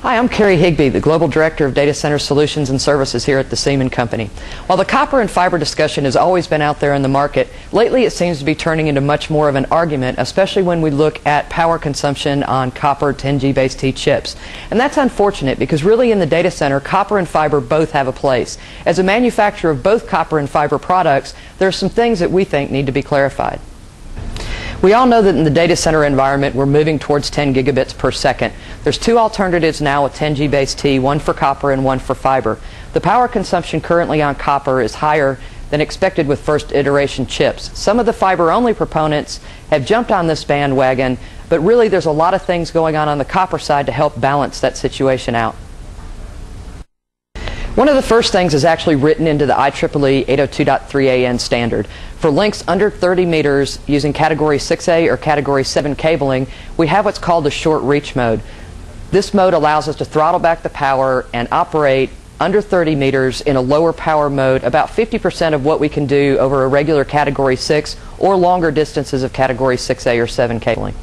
Hi, I'm Kerry Higby, the Global Director of Data Center Solutions and Services here at the Seaman Company. While the copper and fiber discussion has always been out there in the market, lately it seems to be turning into much more of an argument, especially when we look at power consumption on copper 10G-based chips. And that's unfortunate because really in the data center, copper and fiber both have a place. As a manufacturer of both copper and fiber products, there are some things that we think need to be clarified. We all know that in the data center environment, we're moving towards 10 gigabits per second. There's two alternatives now with 10G-based T, one for copper and one for fiber. The power consumption currently on copper is higher than expected with first iteration chips. Some of the fiber-only proponents have jumped on this bandwagon, but really there's a lot of things going on the copper side to help balance that situation out. One of the first things is actually written into the IEEE 802.3an standard. For links under 30 meters using Category 6A or Category 7 cabling, we have what's called the short reach mode. This mode allows us to throttle back the power and operate under 30 meters in a lower power mode, about 50% of what we can do over a regular Category 6 or longer distances of Category 6A or 7 cabling.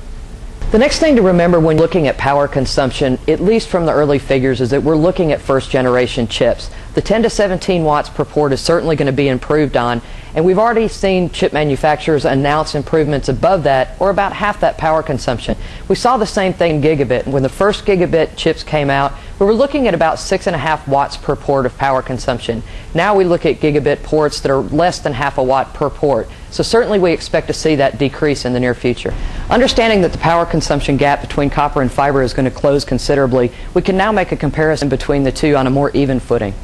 The next thing to remember when looking at power consumption, at least from the early figures, is that we're looking at first generation chips. The 10 to 17 watts per port is certainly going to be improved on, and we've already seen chip manufacturers announce improvements above that or about half that power consumption. We saw the same thing in gigabit. When the first gigabit chips came out, we were looking at about 6.5 watts per port of power consumption. Now we look at gigabit ports that are less than half a watt per port. So certainly we expect to see that decrease in the near future. Understanding that the power consumption gap between copper and fiber is going to close considerably, we can now make a comparison between the two on a more even footing.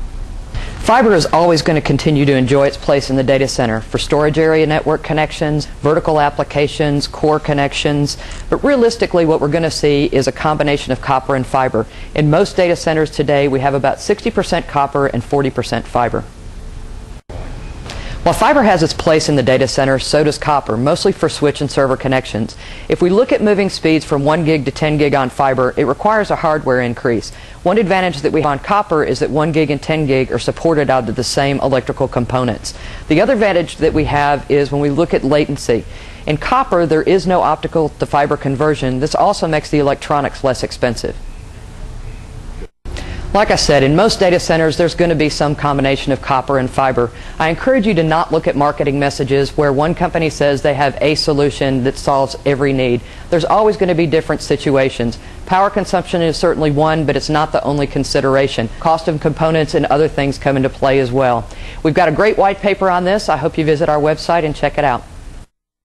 Fiber is always going to continue to enjoy its place in the data center for storage area network connections, vertical applications, core connections, but realistically what we're going to see is a combination of copper and fiber. In most data centers today, we have about 60% copper and 40% fiber. While fiber has its place in the data center, so does copper, mostly for switch and server connections. If we look at moving speeds from 1 gig to 10 gig on fiber, it requires a hardware increase. One advantage that we have on copper is that 1 gig and 10 gig are supported out of the same electrical components. The other advantage that we have is when we look at latency. In copper, there is no optical to fiber conversion. This also makes the electronics less expensive. Like I said, in most data centers, there's going to be some combination of copper and fiber. I encourage you to not look at marketing messages where one company says they have a solution that solves every need. There's always going to be different situations. Power consumption is certainly one, but it's not the only consideration. Cost of components and other things come into play as well. We've got a great white paper on this. I hope you visit our website and check it out.